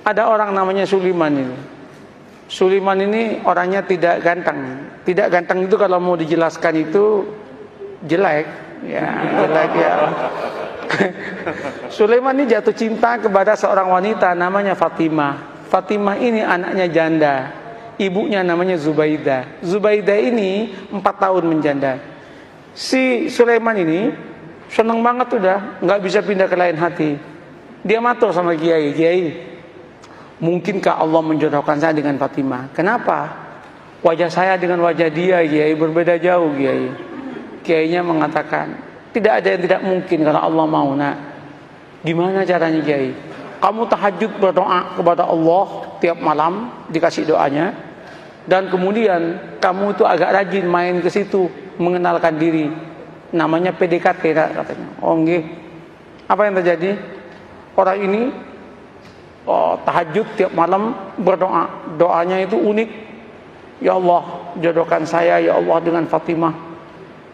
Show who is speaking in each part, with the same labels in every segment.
Speaker 1: Ada orang namanya Sulaiman ini. Sulaiman ini orangnya tidak ganteng. Tidak ganteng itu kalau mau dijelaskan itu jelek, ya jelek ya. Sulaiman ini jatuh cinta kepada seorang wanita namanya Fatimah. Fatimah ini anaknya janda. Ibunya namanya Zubaidah. Zubaidah ini 4 tahun menjanda. Si Sulaiman ini seneng banget udah, nggak bisa pindah ke lain hati. Dia matur sama Kiai, Kiai, mungkinkah Allah menjodohkan saya dengan Fatimah? Kenapa? Wajah saya dengan wajah dia, Kiai, berbeda jauh, Kiai. Kiainya mengatakan, tidak ada yang tidak mungkin kalau Allah mau, nak. Gimana caranya, Kiai? Kamu tahajud berdoa kepada Allah tiap malam, dikasih doanya. Dan kemudian kamu itu agak rajin main ke situ, mengenalkan diri. Namanya PDKT, katanya. Oh, nggih. Apa yang terjadi? Orang ini tahajud tiap malam berdoa. Doanya itu unik. Ya Allah, jodohkan saya ya Allah dengan Fatimah.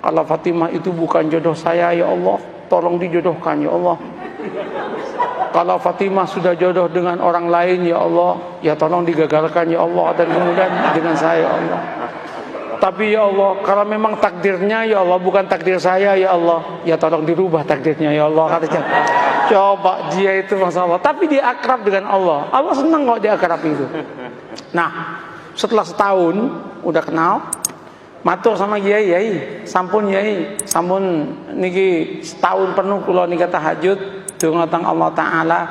Speaker 1: Kalau Fatimah itu bukan jodoh saya ya Allah, tolong dijodohkan ya Allah. Kalau Fatimah sudah jodoh dengan orang lain ya Allah, ya tolong digagalkan ya Allah, dan kemudian dengan saya ya Allah. Tapi ya Allah, kalau memang takdirnya ya Allah bukan takdir saya ya Allah, ya tolong dirubah takdirnya ya Allah, katanya. Coba dia itu Masya Allah, tapi dia akrab dengan Allah. Allah senang kok dia akrab itu. Nah, setelah setahun udah kenal, matur sama Kiai, Kiai, sampun Kiai, sampun niki setahun penuh kula nika tahajud donga teng Allah Taala.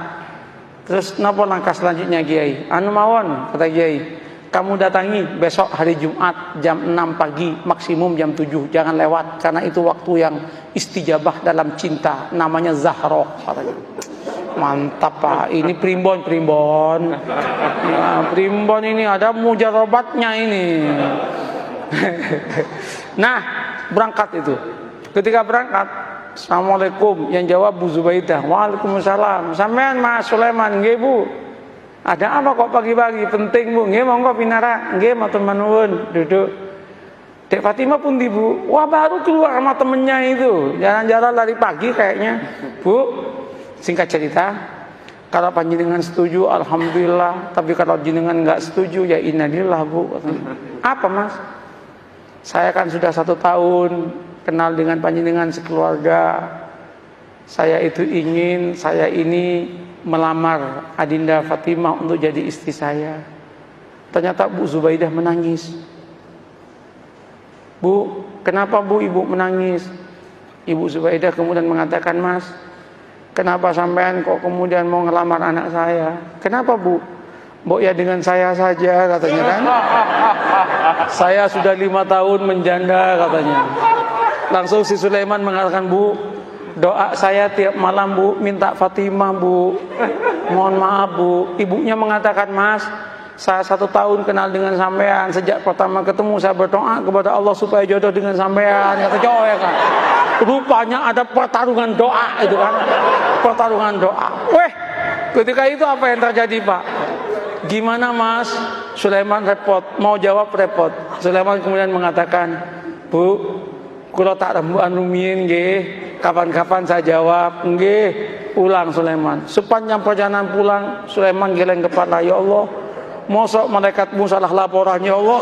Speaker 1: Terus napa langkah selanjutnya Kiai? Anu mawon, kata Kiai, kamu datangi besok hari Jumat jam 6 pagi, maksimum jam 7, jangan lewat, karena itu waktu yang istijabah dalam cinta, namanya Zahroh, katanya. Mantap Pak, ini primbon. Ya, primbon ini ada mujarobatnya ini. Nah, berangkat itu. Ketika berangkat, Assalamualaikum, yang jawab Bu Zubaidah. Waalaikumsalam. Sampean Mas Sulaiman, nggih Bu. Ada apa kok pagi-pagi? Penting Bu. Nggih monggo pinara. Nggih matur nuwun, duduk. Dek Fatimah pun di Bu. Wah, baru keluar sama temennya itu. Jalan-jalan lari pagi kayaknya. Bu, singkat cerita, kalau panjenengan setuju alhamdulillah, tapi kalau jenengan enggak setuju ya innalillah Bu. Apa Mas? Saya kan sudah 1 tahun kenal dengan panjenengan sekeluarga. Saya itu ingin saya ini melamar Adinda Fatimah untuk jadi istri saya. Ternyata Bu Zubaidah menangis. Bu, kenapa Bu Ibu menangis? Ibu Zubaidah kemudian mengatakan, Mas, kenapa sampean kok kemudian mau ngelamar anak saya? Kenapa Bu? Mbok ya dengan saya saja, katanya kan. Saya sudah 5 tahun menjanda, katanya. Langsung si Sulaiman mengatakan, Bu, doa saya tiap malam Bu, minta Fatimah Bu. Mohon maaf Bu. Ibunya mengatakan, Mas, saya 1 tahun kenal dengan sampean. Sejak pertama ketemu saya berdoa kepada Allah supaya jodoh dengan sampean. Kata cowok ya kan. Rupanya ada pertarungan doa itu kan. Pertarungan doa. Weh, ketika itu apa yang terjadi Pak? Gimana Mas? Sulaiman repot, mau jawab repot. Sulaiman kemudian mengatakan, Bu, kula tak rembukan rumiyin nggih, kapan-kapan saya jawab nggih. Pulang Sulaiman. Sepanjang perjalanan pulang, Sulaiman geleng kepala, ya Allah, mosok malaikatmu salah laporan ya Allah.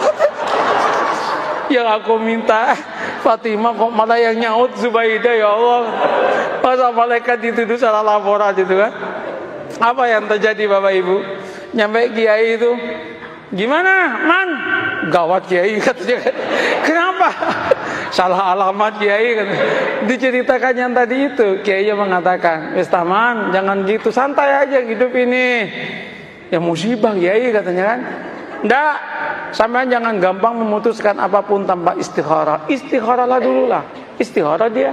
Speaker 1: Yang aku minta Fatimah kok malah yang nyaut Zubaidah ya Allah. Masa malaikat dituduh salah laporan gitu kan? Apa yang terjadi Bapak Ibu? Nyampe Kiai itu, gimana Man? Gawat Kiai katanya. Kenapa? Salah alamat Kiai katanya. Diceritakan yang tadi itu, Kiai mengatakan, wis taman, jangan gitu, santai aja hidup ini. Ya musibah Kiai katanya kan. Nggak, sampean jangan gampang memutuskan apapun tanpa istikharah. Istikharahlah dulu lah. Istikharah dia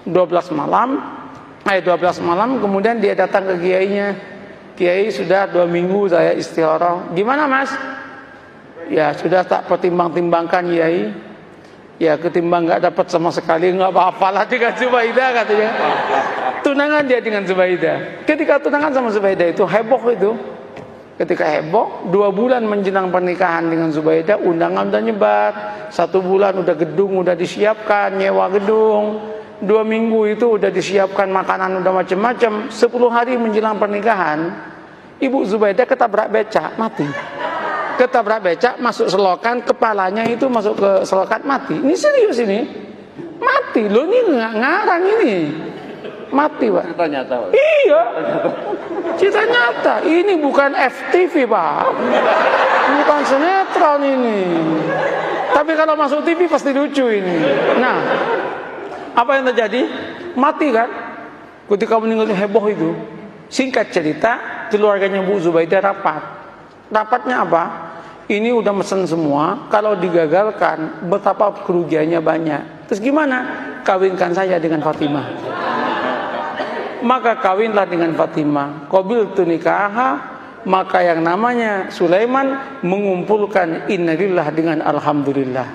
Speaker 1: 12 malam kemudian dia datang ke kiainya. Kiai, sudah 2 minggu saya istikharah. Gimana Mas? Ya sudah tak pertimbang-timbangkan Kiai. Ya ketimbang nggak dapat sama sekali, nggak apa-apalah dengan Zubaidah katanya. Tunangan dia dengan Zubaidah. Ketika tunangan sama Zubaidah itu heboh itu. Ketika heboh, 2 bulan menjelang pernikahan dengan Zubaidah, undangan udah nyebar. 1 bulan udah gedung udah disiapkan, nyewa gedung. 2 minggu itu udah disiapkan makanan udah macam-macam. 10 hari menjelang pernikahan, Ibu Zubaidah ketabrak becak, mati. Ketabrak becak, masuk selokan, kepalanya itu masuk ke selokan, mati. Ini serius ini. Mati, loh ini nggak ngarang ini. Mati, Pak.
Speaker 2: Cerita nyata, Pak.
Speaker 1: Iya. Cerita nyata. Ini bukan FTV, Pak. Bukan sinetron ini. Tapi kalau masuk TV pasti lucu ini. Nah, apa yang terjadi? Mati kan? Ketika meninggalnya heboh itu. Singkat cerita, keluarganya Bu Zubaidah rapat. Rapatnya apa? Ini udah mesen semua. Kalau digagalkan, betapa kerugiannya banyak. Terus gimana? Kawinkan saya dengan Fatimah. Maka kawinlah dengan Fatimah. Qabiltu nikaha. Maka yang namanya Sulaiman mengumpulkan innalillah dengan alhamdulillah.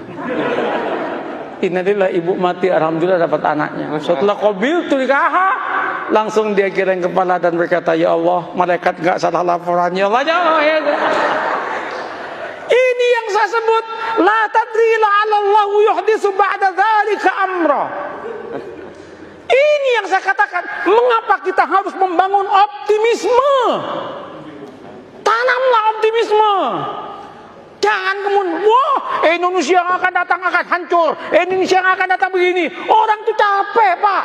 Speaker 1: Innalillah, ibu mati, alhamdulillah dapat anaknya. Setelah qabiltu nikaha, langsung dia giring kepala dan berkata, ya Allah, malaikat gak salah laporan, ya Allah, ya Allah, ya Allah. Ini yang saya sebut, la tadri la'alallahu yuhdisu ba'da dzalika amra. Ini yang saya katakan, mengapa kita harus membangun optimisme? Tanamlah optimisme. Jangan kemudian, wah, Indonesia yang akan datang akan hancur, Indonesia yang akan datang begini. Orang itu capek, Pak.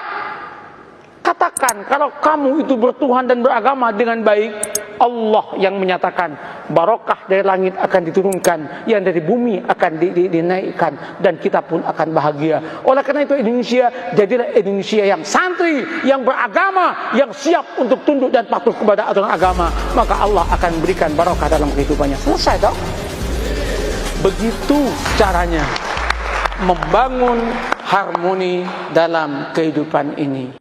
Speaker 1: Katakan, kalau kamu itu bertuhan dan beragama dengan baik, Allah yang menyatakan barokah dari langit akan diturunkan, yang dari bumi akan dinaikkan, dan kita pun akan bahagia. Oleh karena itu Indonesia jadilah Indonesia yang santri, yang beragama, yang siap untuk tunduk dan patuh kepada aturan agama. Maka Allah akan berikan barokah dalam kehidupannya. Selesai dong. Begitu caranya membangun harmoni dalam kehidupan ini.